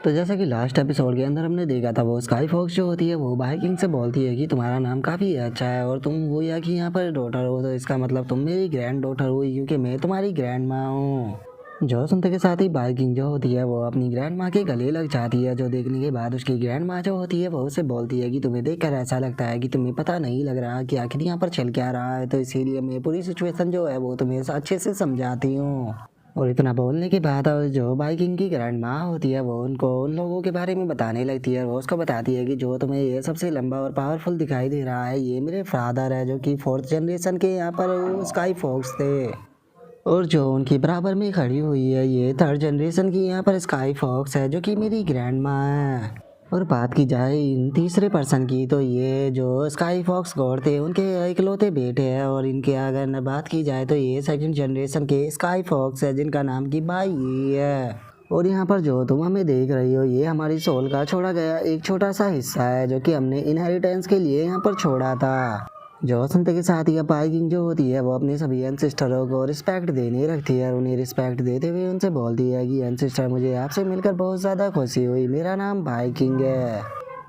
तो जैसा कि लास्ट एपिसोड के अंदर हमने देखा था, वो स्काई फॉक्स जो होती है वो बाइकिंग से बोलती है कि तुम्हारा नाम काफ़ी अच्छा है और तुम वो या कि यहाँ पर डॉटर हो, तो इसका मतलब तुम मेरी ग्रैंड डॉटर हुई क्योंकि मैं तुम्हारी ग्रैंड माँ हूँ। जो सुनते के साथ ही बाइकिंग जो होती है वो अपनी ग्रैंड माँ के गले लग जाती है, जो देखने के बाद उसकी ग्रैंड माँ जो होती है वो उसे बोलती है कि तुम्हें देखकर ऐसा लगता है कि तुम्हें पता नहीं लग रहा कि आखिर यहाँ पर चल क्या रहा है, तो इसीलिए मैं पूरी सिचुएशन जो है वो तुम्हें अच्छे से समझाती हूँ। और इतना बोलने के बाद और जो बाइकिंग की ग्रैंड माँ होती है वो उनको उन लोगों के बारे में बताने लगती है। वो उसको बताती है कि जो तुम्हें ये सबसे लंबा और पावरफुल दिखाई दे रहा है ये मेरे फादर है, जो कि फोर्थ जनरेशन के यहाँ पर स्काई फॉक्स थे। और जो उनकी बराबर में खड़ी हुई है ये थर्ड जनरेशन की यहाँ पर स्काई फॉक्स है, जो कि मेरी ग्रैंड माँ है। और बात की जाए इन तीसरे पर्सन की, तो ये जो स्काई फॉक्स गॉड थे उनके इकलौते बेटे हैं। और इनके अगर न बात की जाए तो ये सेकंड जनरेशन के स्काई फॉक्स है, जिनका नाम की बाई है। और यहाँ पर जो तुम हमें देख रही हो ये हमारी सोल का छोड़ा गया एक छोटा सा हिस्सा है, जो कि हमने इनहेरिटेंस के लिए यहाँ पर छोड़ा था। जो सुनते के साथ ही बाइकिंग जो होती है वो अपने सभी एंसेस्टरों को रिस्पेक्ट देने रखती है और उन्हें रिस्पेक्ट देते हुए उनसे बोलती है कि एंसेस्टर मुझे आपसे मिलकर बहुत ज़्यादा खुशी हुई, मेरा नाम बाइकिंग है।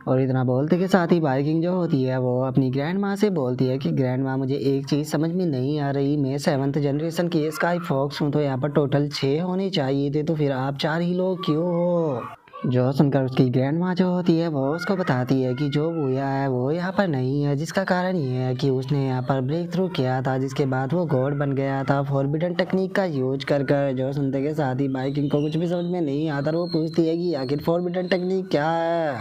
और इतना बोलते के साथ ही बाइकिंग जो होती है वो अपनी ग्रैंड माँ से बोलती है कि ग्रैंड माँ मुझे एक चीज़ समझ में नहीं आ रही, मैं सेवन्थ जनरेशन की स्काई फॉक्स हूँ, तो यहाँ पर टोटल 6 होने चाहिए थे, तो फिर आप 4 ही लोग क्यों हो। जो सुनकर उसकी ग्रैंड माँ जो होती है वो उसको बताती है कि जो भूया है वो यहाँ पर नहीं है, जिसका कारण ये है कि उसने यहाँ पर ब्रेक थ्रू किया था, जिसके बाद वो गॉड बन गया था फॉरबिडन टेक्निक का यूज कर कर। जो सुनते के साथ ही बाइकिंग को कुछ भी समझ में नहीं आता, वो पूछती है कि आखिर फॉरबिडन टेक्निक क्या है।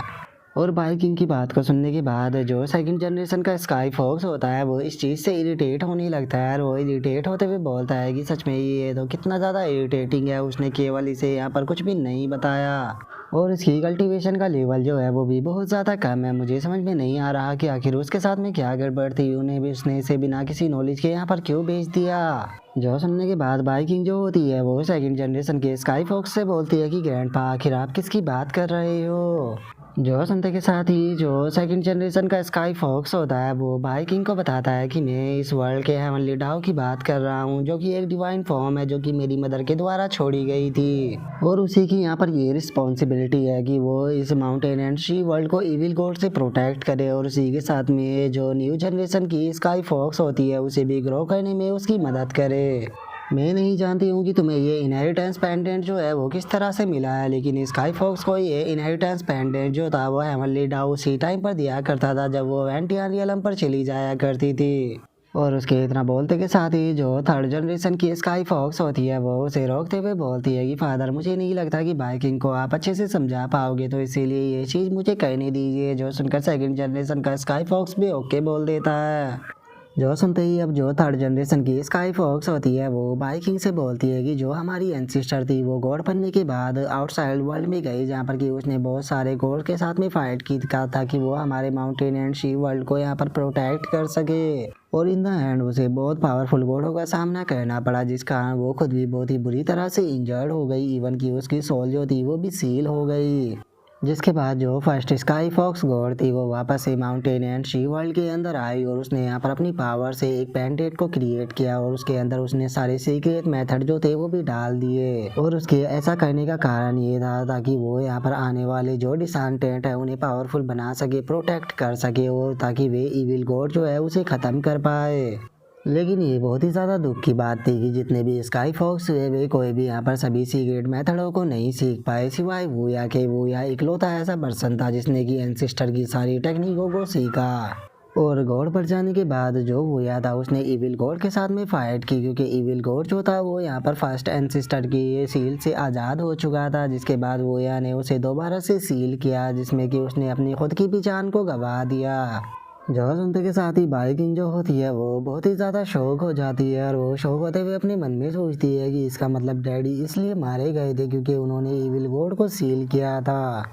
और बाइकिंग की बात को सुनने के बाद जो सेकंड जनरेशन का स्काई फॉक्स होता है वो इस चीज़ से इरिटेट होने लगता है और वो इरिटेट होते हुए बोलता है कि सच में ये तो कितना ज़्यादा इरिटेटिंग है, उसने केवल इसे यहाँ पर कुछ भी नहीं बताया और इसकी कल्टीवेशन का लेवल जो है वो भी बहुत ज़्यादा कम है। मुझे समझ में नहीं आ रहा कि आखिर उसके साथ में क्या गड़बड़ थी, उन्हें भी उसने इसे बिना किसी नॉलेज के यहाँ पर क्यों भेज दिया। जो सुनने के बाद बाइकिंग जो होती है वो सेकंड जनरेशन के स्काई फॉक्स से बोलती है कि ग्रैंडपा आखिर आप किसकी बात कर रहे हो। जो सुनते के साथ ही जो सेकंड जनरेशन का स्काई फॉक्स होता है वो बाइकिंग को बताता है कि मैं इस वर्ल्ड के हेवनली डाउ की बात कर रहा हूँ, जो कि एक डिवाइन फॉर्म है जो कि मेरी मदर के द्वारा छोड़ी गई थी। और उसी की यहाँ पर ये रिस्पॉन्सिबिलिटी है कि वो इस माउंटेन एंड शी वर्ल्ड को इविल गॉड से प्रोटेक्ट करे और उसी के साथ में जो न्यू जनरेशन की स्काई फॉक्स होती है उसे भी ग्रो करने में उसकी मदद करे। मैं नहीं जानती हूँ कि तुम्हें ये इनहेरिटेंस पेंडेंट जो है वो किस तरह से मिला है, लेकिन स्काई फॉक्स को ये इनहेरिटेंस पेंडेंट जो था वो हेवनली डाउ उसी टाइम पर दिया करता था जब वो वेंटियन रियलम पर चली जाया करती थी। और उसके इतना बोलते के साथ ही जो थर्ड जनरेशन की स्काई फॉक्स होती है वो उसे रोकते हुए बोलती है कि फादर मुझे नहीं लगता कि बाइकिंग को आप अच्छे से समझा पाओगे, तो इसीलिए ये चीज़ मुझे कहने दीजिए। जो सुनकर सेकंड जनरेशन का स्काई फॉक्स भी ओके बोल देता है। जो सुनते ही अब जो थर्ड जनरेशन की स्काई फॉक्स होती है वो बाइकिंग से बोलती है कि जो हमारी एंसिस्टर थी वो गॉड बनने के बाद आउटसाइड वर्ल्ड में गई, जहाँ पर कि उसने बहुत सारे गॉड के साथ में फाइट की, कहा था कि वो हमारे माउंटेन एंड शी वर्ल्ड को यहाँ पर प्रोटेक्ट कर सके। और इन द एंड उसे बहुत पावरफुल गॉडों का सामना करना पड़ा, जिस कारण वो खुद भी बहुत ही बुरी तरह से इंजर्ड हो गई, इवन कि उसकी सोल जो थी वो भी सील हो गई। जिसके बाद जो फर्स्ट स्काई फॉक्स गॉड थी वो वापस से माउंटेन एंड शी वर्ल्ड के अंदर आई और उसने यहाँ पर अपनी पावर से एक पेंडेंट को क्रिएट किया और उसके अंदर उसने सारे सीक्रेट मेथड जो थे वो भी डाल दिए। और उसके ऐसा करने का कारण ये था ताकि वो यहाँ पर आने वाले जो डिसेंडेंट है उन्हें पावरफुल बना सके, प्रोटेक्ट कर सके और ताकि वे इविल गॉड जो है उसे ख़त्म कर पाए। लेकिन ये बहुत ही ज़्यादा दुख की बात थी कि जितने भी स्काई फॉक्स हुए वे कोई भी यहाँ पर सभी सीक्रेट मेथडों को नहीं सीख पाए, सिवाय वूया के। वूया इकलौता ऐसा पर्सन था जिसने कि एंसिस्टर की सारी टेक्निकों को सीखा। और गॉड पर जाने के बाद जो वूया था उसने इविल गॉड के साथ में फाइट की, क्योंकि इविल गॉड जो था वो यहाँ पर फर्स्ट एंसिस्टर की ये सील से आज़ाद हो चुका था। जिसके बाद वूया ने उसे दोबारा से सील किया, जिसमें कि उसने अपनी खुद की भी जान को गंवा दिया। जो सुनते के साथ ही बाइकिंग जो होती है वो बहुत ही ज़्यादा शौक हो जाती है और वो शौक होते हुए अपने मन में सोचती है कि इसका मतलब डैडी इसलिए मारे गए थे क्योंकि उन्होंने इविल गॉड को सील किया था।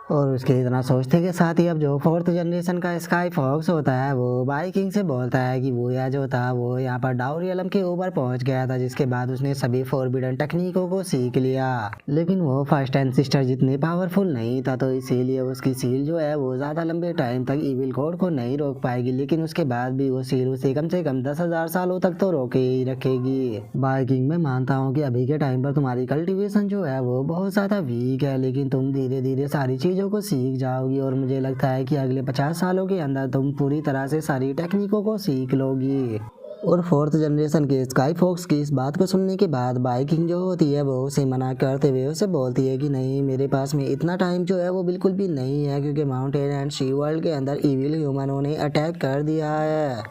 और उसके इतना सोचते के साथ ही अब जो फोर्थ जनरेशन का स्काई फॉक्स होता है वो बाइकिंग से बोलता है कि वो या जो था वो यहाँ पर डाउ रियलम के ऊपर पहुंच गया था, जिसके बाद उसने सभी फॉरबिडन टेक्निकों को सीख लिया। लेकिन वो फर्स्ट एंड सिस्टर जितने पावरफुल नहीं था, तो इसीलिए उसकी सील जो है वो ज्यादा लंबे टाइम तक इविल कोड को नहीं रोक पाएगी। लेकिन उसके बाद भी वो सील उसे कम से कम 10,000 सालों तक तो रोके ही रखेगी। बाइकिंग में मानता हूँ कि अभी के टाइम पर तुम्हारी कल्टीवेशन जो है वो बहुत ज्यादा वीक है, लेकिन तुम धीरे धीरे सारी चीजों को सीख जाओगी और मुझे लगता है कि अगले 50 सालों के अंदर तुम पूरी तरह से सारी टेक्निकों को सीख लोगी। और फोर्थ जनरेशन के स्काई फॉक्स की इस बात को सुनने के बाद बाइकिंग जो होती है वो उसे मना करते हुए उसे बोलती है कि नहीं, मेरे पास में इतना टाइम जो है वो बिल्कुल भी नहीं है, क्योंकि माउंटेन एंड शी वर्ल्ड के अंदर इविल ह्यूमनों ने अटैक कर दिया है,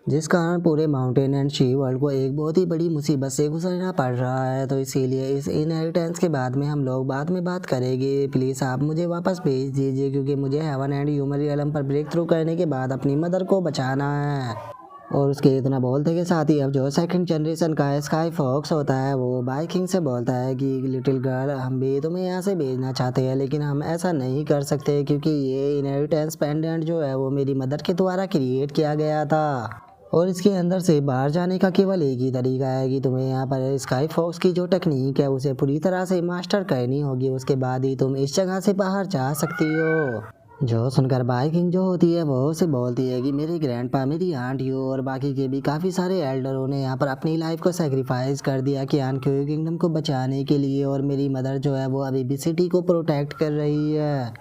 जिस कारण पूरे माउंटेन एंड शी वर्ल्ड को एक बहुत ही बड़ी मुसीबत से गुजरना पड़ रहा है। तो इसीलिए इस इनहेरिटेंस के बाद में हम लोग बाद में बात करेंगे। प्लीज़ आप मुझे वापस भेज दीजिए, क्योंकि मुझे हेवन एंड ह्यूमन रियलम पर ब्रेक थ्रू करने के बाद अपनी मदर को बचाना है। और उसके इतना बोलते के साथ ही अब जो सेकंड जनरेशन का स्काई फॉक्स होता है वो बाइकिंग से बोलता है कि लिटिल गर्ल, हम भी तुम्हें यहाँ से भेजना चाहते हैं, लेकिन हम ऐसा नहीं कर सकते क्योंकि ये इनहेरिटेंस पेंडेंट जो है वो मेरी मदर के द्वारा क्रिएट किया गया था, और इसके अंदर से बाहर जाने का केवल एक ही तरीका है कि तुम्हें यहाँ पर स्काई फॉक्स की जो टेक्निक है उसे पूरी तरह से मास्टर करनी होगी, उसके बाद ही तुम इस जगह से बाहर जा सकती हो। जो सुनकर बाइकिंग जो होती है वो उसे बोलती है कि मेरे ग्रैंडपा, मेरी आंटी और बाकी के भी काफ़ी सारे एल्डरों ने यहाँ पर अपनी लाइफ को सेक्रीफाइस कर दिया कि आनक्योर किंगडम को बचाने के लिए, और मेरी मदर जो है वो अभी भी सिटी को प्रोटेक्ट कर रही है।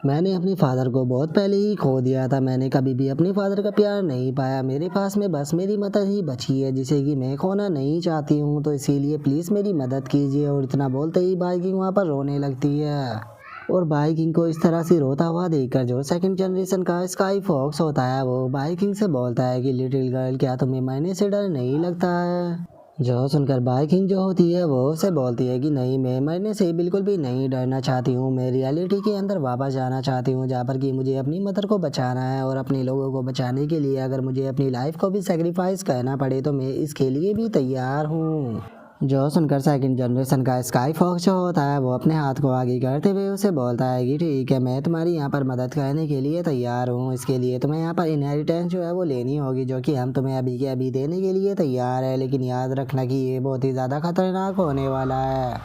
मैंने अपने फादर को बहुत पहले ही खो दिया था, मैंने कभी भी अपने फादर का प्यार नहीं पाया, मेरे पास में बस मेरी मदर ही बची है जिसे कि मैं खोना नहीं चाहती हूँ, तो इसीलिए प्लीज़ मेरी मदद कीजिए। और इतना बोलते ही बाइकिंग वहाँ पर रोने लगती है। और बाइकिंग को इस तरह से रोता हुआ देखकर जो सेकंड जनरेशन का स्काई फॉक्स होता है वो बाइकिंग से बोलता है कि लिटिल गर्ल, क्या तुम्हें मरने से डर नहीं लगता है? जो सुनकर बाइकिंग जो होती है वो उसे बोलती है कि नहीं, मैं मरने से बिल्कुल भी नहीं डरना चाहती हूँ, मैं रियलिटी के अंदर वापस जाना चाहती हूँ जहाँ पर कि मुझे अपनी मदर को बचाना है, और अपने लोगों को बचाने के लिए अगर मुझे अपनी लाइफ को भी सेक्रीफाइस करना पड़े तो मैं इसके लिए भी तैयार हूँ। जो सुनकर सेकंड जनरेशन का स्काई फॉक्स जो होता है वो अपने हाथ को आगे करते हुए उसे बोलता है कि ठीक है, मैं तुम्हारी यहाँ पर मदद करने के लिए तैयार हूँ, इसके लिए तुम्हें यहाँ पर इनहेरिटेंस जो है वो लेनी होगी, जो कि हम तुम्हें अभी के अभी देने के लिए तैयार है, लेकिन याद रखना कि ये बहुत ही ज़्यादा खतरनाक होने वाला है,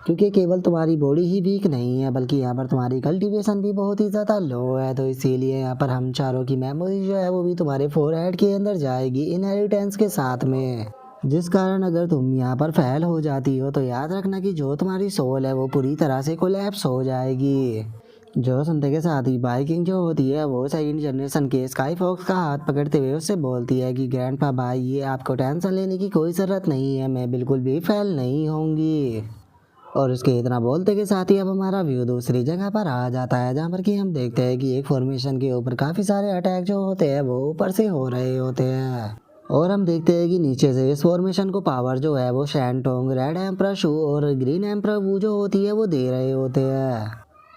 क्योंकि केवल तुम्हारी बॉडी ही वीक नहीं है बल्कि यहाँ पर तुम्हारी कल्टीवेशन भी बहुत ही ज़्यादा लो है, तो इसीलिए यहाँ पर हम चारों की मेमोरी जो है वो भी तुम्हारे फोरहेड के अंदर जाएगी इनहेरिटेंस के साथ में, जिस कारण अगर तुम यहाँ पर फेल हो जाती हो तो याद रखना कि जो तुम्हारी सोल है वो पूरी तरह से कोलैप्स हो जाएगी। जो सुनते के साथ ही बाइकिंग जो होती है वो सेकंड जनरेशन के स्काई फॉक्स का हाथ पकड़ते हुए उससे बोलती है कि ग्रैंडपा भाई, ये आपको टेंशन लेने की कोई ज़रूरत नहीं है, मैं बिल्कुल भी फेल नहीं होंगी। और उसके इतना बोलते के साथ ही अब हमारा व्यू दूसरी जगह पर आ जाता है, जहाँ पर कि हम देखते हैं कि एक फॉर्मेशन के ऊपर काफ़ी सारे अटैक जो होते हैं वो ऊपर से हो रहे होते हैं, और हम देखते हैं कि नीचे से इस फॉर्मेशन को पावर जो है वो शैनटोंग, रेड एम्परर शू और ग्रीन एम्परर वू जो होती है वो दे रहे होते हैं।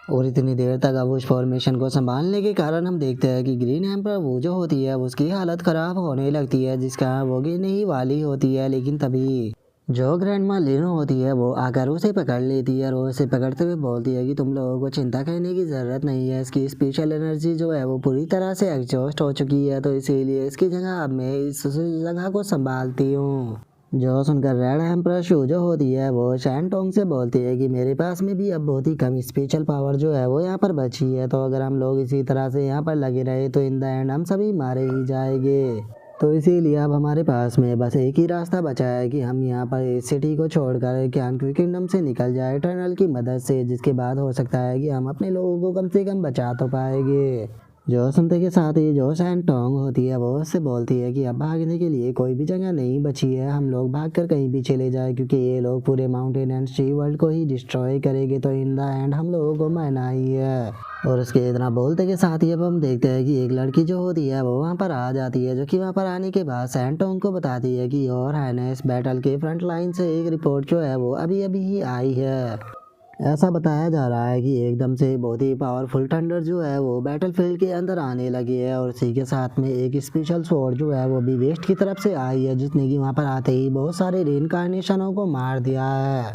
और इतनी देर तक अब उस फॉर्मेशन को संभालने के कारण हम देखते हैं कि ग्रीन एम्परर वू जो होती है उसकी हालत ख़राब होने लगती है, जिसका वो गिरने ही वाली होती है, लेकिन तभी जो ग्रैंडमा लिनो होती है वो आकर उसे पकड़ लेती है और उसे पकड़ते हुए बोलती है कि तुम लोगों को चिंता करने की ज़रूरत नहीं है, इसकी स्पेशल एनर्जी जो है वो पूरी तरह से एग्जॉस्ट हो चुकी है, तो इसीलिए इसकी जगह अब मैं इस जगह को संभालती हूँ। जो सुनकर रेड एम्परर शू जो होती है वो शैनटोंग से बोलती है कि मेरे पास में भी अब बहुत ही कम स्पेशल पावर जो है वो यहाँ पर बची है, तो अगर हम लोग इसी तरह से यहाँ पर लगे रहे तो इन द एंड हम सभी मारे ही जाएंगे, तो इसीलिए अब हमारे पास में बस एक ही रास्ता बचा है कि हम यहाँ पर इस सिटी को छोड़कर क्यानक्यू किंगडम से निकल जाए टनल की मदद से, जिसके बाद हो सकता है कि हम अपने लोगों को कम से कम बचा तो पाएंगे। जो सुनते के साथ ही जो शैनटोंग होती है वो उससे बोलती है कि अब भागने के लिए कोई भी जगह नहीं बची है, हम लोग भागकर कहीं भी चले जाए, क्योंकि ये लोग पूरे माउंटेन एंड सी वर्ल्ड को ही डिस्ट्रॉय करेंगे, तो इन द एंड हम लोगों को मरना ही है। और उसके इतना बोलते के साथ ही अब हम देखते हैं कि एक लड़की जो होती है वो वहाँ पर आ जाती है, जो कि वहाँ पर आने के बाद शैनटोंग को बताती है कि योर हाइनेस, बैटल के फ्रंट लाइन से एक रिपोर्ट जो है वो अभी अभी ही आई है। ऐसा बताया जा रहा है कि एकदम से बहुत ही पावरफुल थंडर जो है वो बैटलफील्ड के अंदर आने लगी है, और इसी के साथ में एक स्पेशल स्वॉर्ड जो है वो भी वेस्ट की तरफ से आई है, जिसने कि वहाँ पर आते ही बहुत सारे रीइंकार्नेशनों को मार दिया है।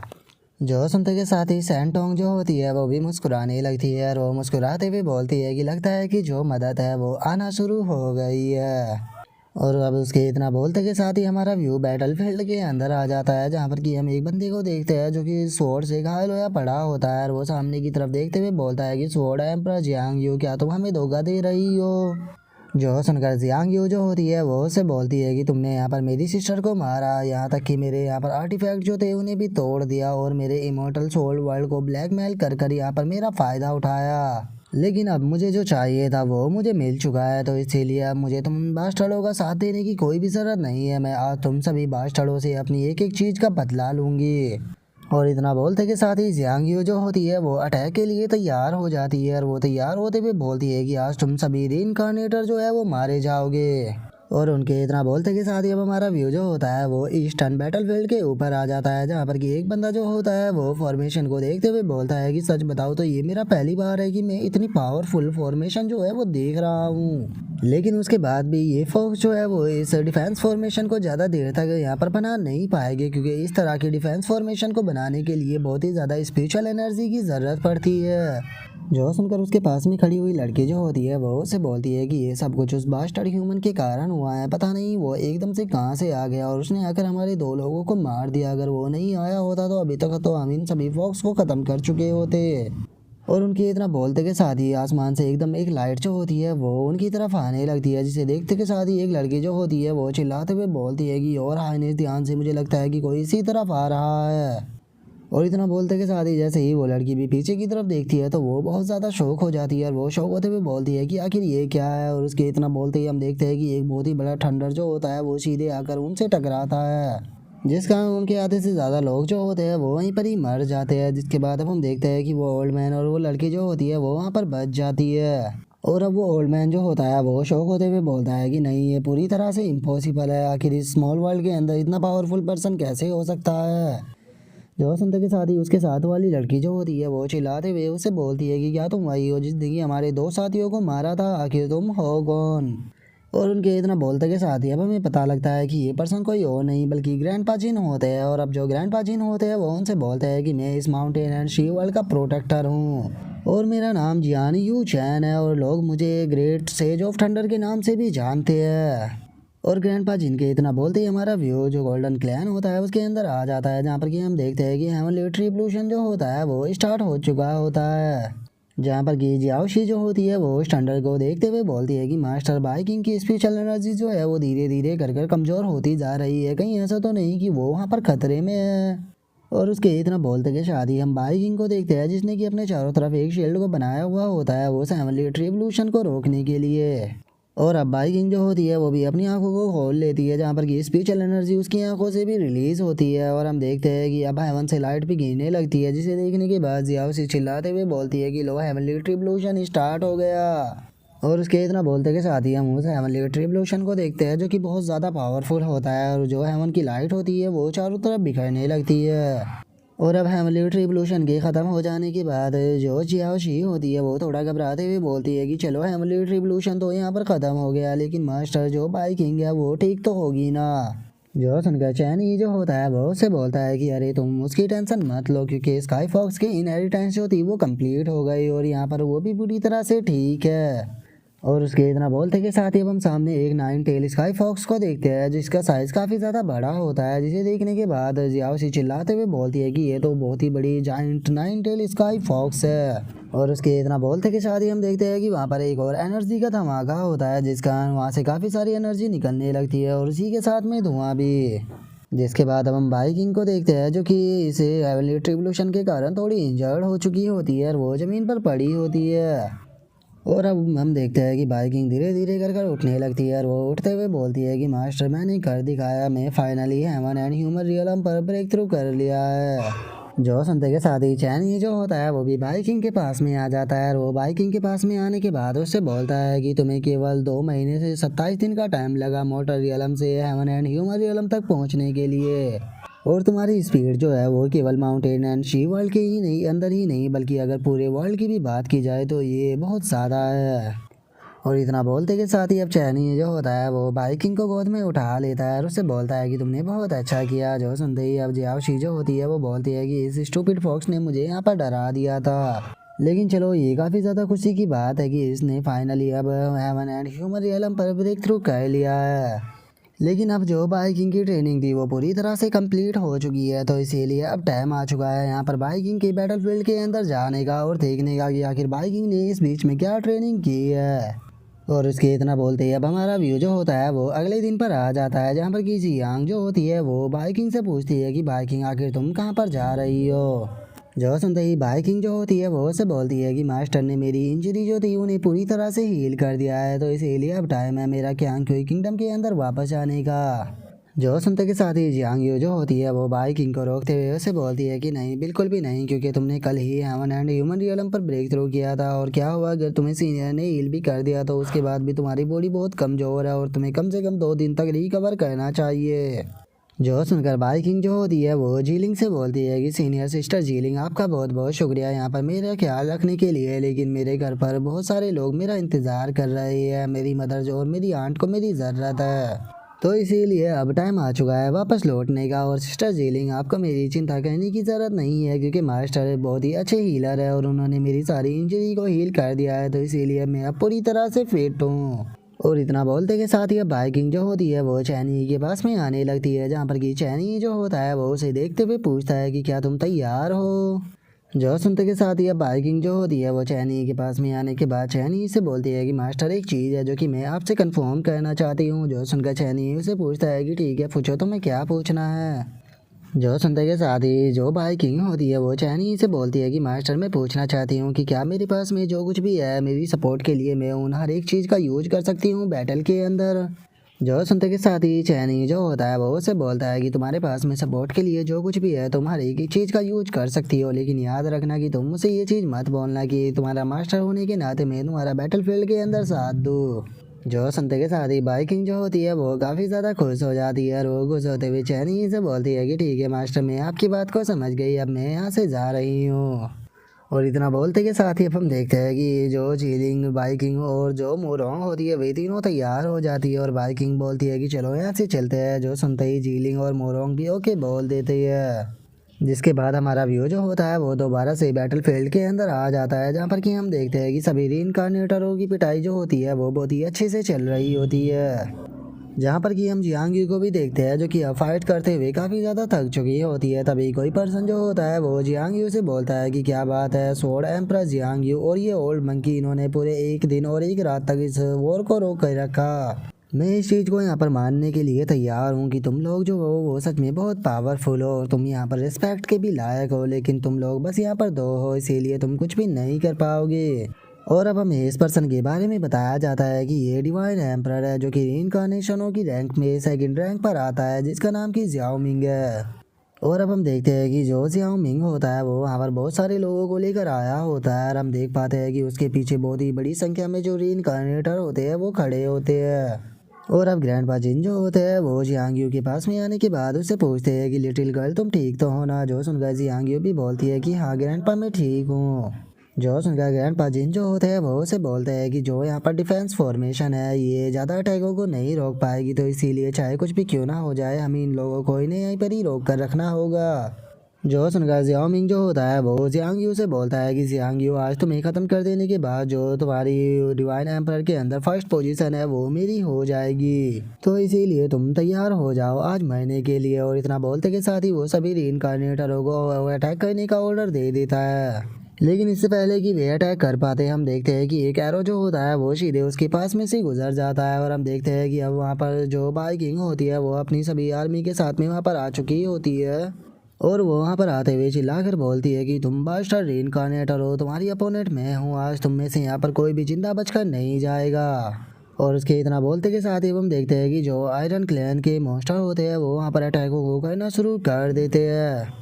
जो सुनते के साथ ही सैंटोंग जो होती है वो भी मुस्कुराने लगती है और वो मुस्कुराते हुए बोलती है कि लगता है कि जो मदद है वो आना शुरू हो गई है। और अब उसके इतना बोलते के साथ ही हमारा व्यू बैटलफील्ड के अंदर आ जाता है, जहाँ पर कि हम एक बंदे को देखते हैं जो कि स्वॉर्ड से घायल होया पड़ा होता है और वो सामने की तरफ देखते हुए बोलता है कि स्वॉर्ड एम्परर जियांग यू, क्या तुम हमें धोखा दे रही हो। जो सुनकर जियांग यू जो होती है वो उससे बोलती है कि तुमने यहाँ पर मेरी सिस्टर को मारा, यहाँ तक कि मेरे यहाँ पर आर्टिफैक्ट जो थे उन्हें भी तोड़ दिया और मेरे इमोर्टल सोल वर्ल्ड को ब्लैकमेल कर कर यहाँ पर मेरा फ़ायदा उठाया। लेकिन अब मुझे जो चाहिए था वो मुझे मिल चुका है, तो इसीलिए अब मुझे तुम बास्टर्डों का साथ देने की कोई भी ज़रूरत नहीं है। मैं आज तुम सभी बास्टर्डों से अपनी एक एक चीज़ का बदला लूँगी। और इतना बोलते के साथ ही जियांग यू जो होती है वो अटैक के लिए तैयार हो जाती है और वो तैयार होते हुए बोलती है कि आज तुम सभी रीइंकार्नेटर जो है वो मारे जाओगे। और उनके इतना बोलते के साथ ही अब हमारा व्यू जो होता है वो ईस्टर्न बैटलफील्ड के ऊपर आ जाता है, जहाँ पर कि एक बंदा जो होता है वो फॉर्मेशन को देखते हुए बोलता है कि सच बताओ तो ये मेरा पहली बार है कि मैं इतनी पावरफुल फॉर्मेशन जो है वो देख रहा हूँ। लेकिन उसके बाद भी ये फोक्स जो है वो इस डिफेंस फॉर्मेशन को ज़्यादा देर तक यहाँ पर बना नहीं पाएंगे, क्योंकि इस तरह की डिफेंस फॉर्मेशन को बनाने के लिए बहुत ही ज़्यादा स्पिरिचुअल एनर्जी की ज़रूरत पड़ती है। जो सुनकर उसके पास में खड़ी हुई लड़की जो होती है वो उससे बोलती है कि ये सब कुछ उस बास्टर्ड ह्यूमन के कारण हुआ है, पता नहीं वो एकदम से कहाँ से आ गया और उसने आकर हमारे दो लोगों को मार दिया। अगर वो नहीं आया होता तो अभी तक तो हम इन सभी फॉक्स को ख़त्म कर चुके होते। और उनके इतना बोलते के साथ ही आसमान से एकदम एक लाइट जो होती है वो उनकी तरफ आने लगती है, जिसे देखते के साथ ही एक लड़की जो होती है वो चिल्लाते हुए बोलती है कि और हाइनेस ध्यान से, मुझे लगता है कि कोई इसी तरफ आ रहा है। और इतना बोलते के साथ ही जैसे ही वो लड़की भी पीछे की तरफ देखती है तो वो बहुत ज़्यादा शौक हो जाती है और वो शौक होते हुए बोलती है कि आखिर ये क्या है। और उसके इतना बोलते ही हम देखते हैं कि एक बहुत ही बड़ा थंडर जो होता है वो सीधे आकर उनसे टकराता है, जिस कारण उनके आधे से ज़्यादा लोग जो होते हैं वो वहीं पर ही मर जाते हैं। जिसके बाद अब हम देखते हैं कि वो ओल्ड मैन और वो लड़की जो होती है वो वहाँ पर बच जाती है। और अब वो ओल्ड मैन जो होता है वो शौक होते हुए बोलता है कि नहीं, ये पूरी तरह से इम्पॉसिबल है, आखिर इस स्मॉल वर्ल्ड के अंदर इतना पावरफुल पर्सन कैसे हो सकता है। जो सुनते के साथ ही उसके साथ वाली लड़की जो होती है वो चिल्लाते हुए उससे बोलती है कि क्या तुम वही हो जिसने कि हमारे दो साथियों को मारा था, आखिर तुम हो कौन। और उनके इतना बोलते के साथ ही अब हमें पता लगता है कि ये पर्सन कोई और नहीं बल्कि ग्रैंडपा जिन होते हैं। और अब जो ग्रैंडपा जिन होते हैं वो उनसे बोलते हैं कि मैं इस माउंटेन एंड शी वर्ल्ड का प्रोटेक्टर हूँ और मेरा नाम जियान यू चैन है और लोग मुझे ग्रेट सेज ऑफ थंडर के नाम से भी जानते हैं। और ग्रैंडपा जिनके इतना बोलते ही हमारा व्यू जो गोल्डन क्लैन होता है उसके अंदर आ जाता है, जहाँ पर कि हम देखते हैं कि हेवनली ट्रिब्यूशन जो होता है वो स्टार्ट हो चुका होता है, जहाँ पर कि जियाओशी जो होती है वो स्टंडर को देखते हुए बोलती है कि मास्टर बाइकिंग की स्पेशल एनर्जी जो है वो धीरे धीरे कर कमज़ोर होती जा रही है, कहीं ऐसा तो नहीं कि वो वहाँ पर खतरे में है। और उसके इतना बोलते के शादी हम बाइकिंग को देखते हैं, जिसने कि अपने चारों तरफ एक शील्ड को बनाया हुआ होता है वो हेवनली ट्रिब्यूशन को रोकने के लिए। और अब बाइकिंग जो होती है वो भी अपनी आंखों को खोल लेती है, जहाँ पर कि स्पिरिचुअल एनर्जी उसकी आंखों से भी रिलीज होती है। और हम देखते हैं कि अब हेवन से लाइट भी गिरने लगती है, जिसे देखने के बाद जिया उसे चिल्लाते हुए बोलती है कि लो हेवनली ट्रिब्यूशन स्टार्ट हो गया। और उसके इतना बोलते के साथ ही हम उस हेवनली ट्रिब्यूशन को देखते हैं जो कि बहुत ज़्यादा पावरफुल होता है और जो हेवन की लाइट होती है वो चारों तरफ बिखरने लगती है। और अब हेवनली ट्रिब्यूशन के ख़त्म हो जाने के बाद जो जियाओशी होती है वो थोड़ा घबराते हुए बोलती है कि चलो हेवनली ट्रिब्यूशन तो यहाँ पर ख़त्म हो गया, लेकिन मास्टर जो बाइकिंग है वो ठीक तो होगी ना। जो सुनकर चैन ही जो होता है वो उससे बोलता है कि अरे तुम उसकी टेंशन मत लो, क्योंकि स्काई फॉक्स की इनहेरिटेंस जो थी वो कंप्लीट हो गई और यहाँ पर वो भी पूरी तरह से ठीक है। और उसके इतना बोलते के साथ ही अब हम सामने एक 9 टेल स्काई फॉक्स को देखते हैं, जिसका साइज़ काफ़ी ज़्यादा बड़ा होता है, जिसे देखने के बाद जियाओशी चिल्लाते हुए बोलती है कि ये तो बहुत ही बड़ी जाइंट 9 टेल स्काई फॉक्स है। और उसके इतना बोलते के साथ ही हम देखते हैं कि वहाँ पर एक और एनर्जी का धमाका होता है, जिस कारण वहाँ से काफ़ी सारी एनर्जी निकलने लगती है और उसी के साथ में धुआं भी। जिसके बाद अब हम बाइकिंग को देखते हैं जो कि इसे हेवनली ट्रिब्यूशन के कारण थोड़ी इंजर्ड हो चुकी होती है और वो ज़मीन पर पड़ी होती है। और अब हम देखते हैं कि बाइकिंग धीरे धीरे कर उठने लगती है और वो उठते हुए बोलती है कि मास्टर मैंने कर दिखाया, मैं finally heaven and human realm पर ब्रेक थ्रू कर लिया है। जो सुनते के साथ ही चैन ही जो होता है वो भी बाइकिंग के पास में आ जाता है और वो बाइकिंग के पास में आने के बाद उससे बोलता है कि तुम्हें केवल 2 महीने से 27 दिन का टाइम लगा मोटर रियलम से हेवन एंड ह्यूमन रियलम तक पहुंचने के लिए, और तुम्हारी स्पीड जो है वो केवल माउंटेन एंड शी वर्ल्ड के ही नहीं अंदर ही नहीं बल्कि अगर पूरे वर्ल्ड की भी बात की जाए तो ये बहुत ज़्यादा है। और इतना बोलते के साथ ही अब चैनी जो होता है वो बाइकिंग को गोद में उठा लेता है और उससे बोलता है कि तुमने बहुत अच्छा किया। जो सुनते ही अब जियाओशी जो होती है वो बोलती है कि इस स्टूपिड फॉक्स ने मुझे यहाँ पर डरा दिया था। लेकिन चलो ये काफ़ी ज़्यादा खुशी की बात है कि इसने फाइनली अब हेवन एंड ह्यूमन रियलम पर ब्रेक थ्रू कर लिया है। लेकिन अब जो बाइकिंग की ट्रेनिंग थी वो पूरी तरह से कंप्लीट हो चुकी है, तो इसीलिए अब टाइम आ चुका है यहाँ पर बाइकिंग के बैटलफील्ड के अंदर जाने का और देखने का कि आखिर बाइकिंग ने इस बीच में क्या ट्रेनिंग की है। और उसके इतना बोलते ही अब हमारा व्यू जो होता है वो अगले दिन पर आ जाता है, जहाँ पर कि जियांग जो होती है वो बाइकिंग से पूछती है कि बाइकिंग आखिर तुम कहाँ पर जा रही हो। जो सुनते ही बाइकिंग जो होती है वो से बोलती है कि मास्टर ने मेरी इंजरी जो थी उन्हें पूरी तरह से हील कर दिया है, तो इसीलिए अब टाइम है मेरा क्यांग किंगडम के अंदर वापस आने का। जो सुनते के साथ ही जियांग यू जो होती है वो बाइकिंग को रोकते हुए उसे बोलती है कि नहीं, बिल्कुल भी नहीं, क्योंकि तुमने कल ही हेवन एंड ह्यूमन रियलम पर ब्रेक थ्रू किया था और क्या हुआ अगर तुम्हें सीनियर ने हील भी कर दिया तो उसके बाद भी तुम्हारी बॉडी बहुत कमज़ोर है और तुम्हें कम से कम 2 दिन तक रिकवर करना चाहिए। जो सुनकर बाइकिंग जो होती है वो जीलिंग से बोलती है कि सीनियर सिस्टर जीलिंग, आपका बहुत बहुत शुक्रिया यहाँ पर मेरा ख्याल रखने के लिए, लेकिन मेरे घर पर बहुत सारे लोग मेरा इंतज़ार कर रहे हैं, मेरी मदर जो और मेरी आंट को मेरी ज़रूरत है, तो इसीलिए अब टाइम आ चुका है वापस लौटने का। और सिस्टर जीलिंग, आपको मेरी चिंता करने की ज़रूरत नहीं है क्योंकि मास्टर बहुत ही अच्छे हीलर है और उन्होंने मेरी सारी इंजरी को हील कर दिया है, तो इसीलिए मैं अब पूरी तरह से फिट हूँ। और इतना बोलते के साथ ही अब बाइकिंग जो होती है वो चैनी के पास में आने लगती है, जहाँ पर कि चैनी जो होता है वो उसे देखते हुए पूछता है कि क्या तुम तैयार हो। जो सुनते के साथ ही अब बाइकिंग जो होती है वो चैनी के पास में आने के बाद चैनी से बोलती है कि मास्टर एक चीज़ है जो कि मैं आपसे कंफर्म करना चाहती हूँ। जो सुनकर चैनी उसे पूछता है कि ठीक है पूछो, तुम्हें क्या पूछना है। जो सुनते के साथ ही जो बाइकिंग होती है वो चैनी से बोलती है कि मास्टर मैं पूछना चाहती हूँ कि क्या मेरे पास में जो कुछ भी है मेरी सपोर्ट के लिए मैं उन हर एक चीज़ का यूज कर सकती हूँ बैटल के अंदर। जो सुनते के साथ ही चैनी जो होता है वो उसे बोलता है कि तुम्हारे पास में सपोर्ट के लिए जो कुछ भी है तुम हर एक चीज़ का यूज कर सकती हो, लेकिन याद रखना कि तुम मुझे ये चीज़ मत बोलना कि तुम्हारा मास्टर होने के नाते मैं तुम्हारा बैटलफील्ड के अंदर साथ दूँ। जो सुनते के साथ ही बाइकिंग जो होती है वो काफ़ी ज़्यादा खुश हो जाती है और वो खुश होते हुए चैनी से बोलती है कि ठीक है मास्टर, मैं आपकी बात को समझ गई, अब मैं यहाँ से जा रही हूँ। और इतना बोलते के साथ ही अब हम देखते हैं कि जो जीलिंग, बाइकिंग और जो मोरोंग होती है वे तीनों तैयार हो जाती है और बाइकिंग बोलती है कि चलो यहाँ से चलते हैं। जो सुनते ही जीलिंग और मोरोंग भी ओके बोल देते हैं, जिसके बाद हमारा व्यू जो होता है वो दोबारा से बैटलफील्ड के अंदर आ जाता है, जहाँ पर कि हम देखते हैं कि सभी रीइंकार्नेटरों की पिटाई जो होती है वो बहुत ही अच्छे से चल रही होती है। जहाँ पर कि हम जियांग यू को भी देखते हैं जो कि अब फाइट करते हुए काफ़ी ज़्यादा थक चुकी होती है। तभी कोई पर्सन जो होता है वो जियांग यू से बोलता है कि क्या बात है स्वॉर्ड एम्प्रेस जियांग यू और ये ओल्ड मंकी, इन्होंने पूरे एक दिन और एक रात तक इस वॉर को रोक कर रखा। मैं इस चीज़ को यहाँ पर मानने के लिए तैयार हूँ कि तुम लोग जो हो वो सच में बहुत पावरफुल हो और तुम यहाँ पर रिस्पेक्ट के भी लायक हो, लेकिन तुम लोग बस यहाँ पर दो हो, इसीलिए तुम कुछ भी नहीं कर पाओगे। और अब हमें इस पर्सन के बारे में बताया जाता है कि ये डिवाइन एम्परर है जो कि रीइंकार्नेशनों की रैंक में सेकंड रैंक पर आता है, जिसका नाम कि जियाओ मिंग है। और अब हम देखते हैं कि जो जियाओ मिंग होता है वो वहाँ पर बहुत सारे लोगों को लेकर आया होता है और हम देख पाते हैं कि उसके पीछे बहुत ही बड़ी संख्या में जो रीइंकार्नेटर होते हैं वो खड़े होते हैं। और अब ग्रैंडपा जिन जो होते हैं वो जियांग यू के पास में आने के बाद उससे पूछते हैं कि लिटिल गर्ल तुम ठीक तो हो ना। जो सुनकर जियांग यू भी बोलती है कि हाँ ग्रैंडपा मैं ठीक हूँ। जो सुनकर ग्रैंडपा जिन जो होते हैं वो उसे बोलते हैं कि जो यहाँ पर डिफेंस फॉर्मेशन है ये ज़्यादा अटैकों को नहीं रोक पाएगी, तो इसीलिए चाहे कुछ भी क्यों ना हो जाए हमें इन लोगों को इन्हें यहीं पर ही रोक कर रखना होगा। जो सुनकर जियाओ मिंग जो होता है वो जियांग यू से बोलता है कि जियांग यू आज तुम्हें ख़त्म कर देने के बाद जो तुम्हारी डिवाइन एम्परर के अंदर फर्स्ट पोजीशन है वो मेरी हो जाएगी, तो इसीलिए तुम तैयार हो जाओ आज मरने के लिए। और इतना बोलते के साथ ही वो सभी रीइंकार्नेटरों को अटैक करने का ऑर्डर दे देता है। लेकिन इससे पहले कि वे अटैक कर पाते हम देखते हैं कि एक एरो जो होता है वो सीधे उसके पास में से गुजर जाता है और हम देखते हैं कि अब वहाँ पर जो बाइकिंग होती है वो अपनी सभी आर्मी के साथ में वहाँ पर आ चुकी होती है और वो वहाँ पर आते हुए चिल्लाकर बोलती है कि तुम मास्टर रीइंकार्नेटर हो, तुम्हारी अपोनेंट मैं हूँ, आज तुम में से यहाँ पर कोई भी जिंदा बचकर नहीं जाएगा। और उसके इतना बोलते के साथ ही हम देखते हैं कि जो आयरन क्लैन के मॉन्स्टर होते हैं वो वहाँ पर अटैकों को करना शुरू कर देते हैं।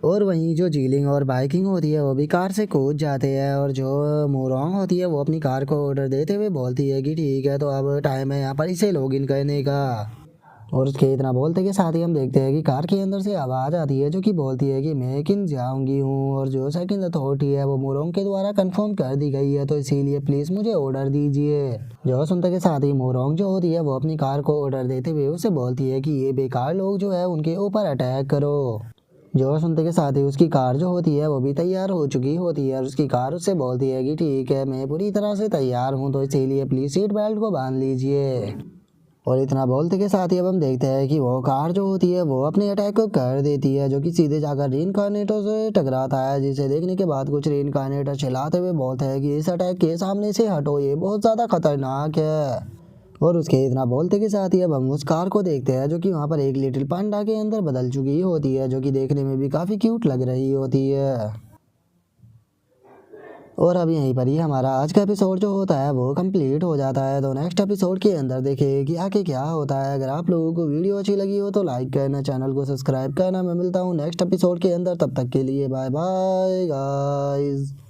और वहीं जो जीलिंग और बाइकिंग होती है वो भी कार से कूद जाते हैं और जो मोरोंग होती है वो अपनी कार को ऑर्डर देते हुए बोलती है कि ठीक है तो अब टाइम है यहाँ पर इसे लॉगिन करने का। और उसके इतना बोलते के साथ ही हम देखते हैं कि कार के अंदर से आवाज़ आती है जो कि बोलती है कि मैं किन जाऊंगी हूँ, और जो सेकंड अथॉरिटी है वो मोरोंग के द्वारा कंफर्म कर दी गई है, तो इसीलिए प्लीज़ मुझे ऑर्डर दीजिए। जो सुनते के साथ ही मोरोंग जो होती है वो अपनी कार को ऑर्डर देते हुए उसे बोलती है कि ये बेकार लोग जो है उनके ऊपर अटैक करो। जो सुनते के साथ ही उसकी कार जो होती है वो भी तैयार हो चुकी होती है, और उसकी कार उससे बोलती है कि ठीक है मैं पूरी तरह से तैयार हूँ, तो इसीलिए प्लीज़ सीट बेल्ट को बांध लीजिए। और इतना बोलते के साथ ही अब हम देखते हैं कि वो कार जो होती है वो अपने अटैक को कर देती है, जो कि सीधे जाकर रीइंकार्नेटर से टकराता है, जिसे देखने के बाद कुछ रीइंकार्नेटर चिल्लाते हुए बोलते हैं कि इस अटैक के सामने से हटो, ये बहुत ज़्यादा खतरनाक है। और उसके इतना बोलते के साथ ही अब हम उस कार को देखते हैं जो कि वहाँ पर एक लिटिल पांडा के अंदर बदल चुकी होती है, जो कि देखने में भी काफ़ी क्यूट लग रही होती है। और अब यहीं पर ही हमारा आज का एपिसोड जो होता है वो कंप्लीट हो जाता है, तो नेक्स्ट एपिसोड के अंदर देखें कि आगे क्या होता है। अगर आप लोगों को वीडियो अच्छी लगी हो तो लाइक करना, चैनल को सब्सक्राइब करना। मैं मिलता हूँ नेक्स्ट एपिसोड के अंदर, तब तक के लिए बाय बाय गाइस।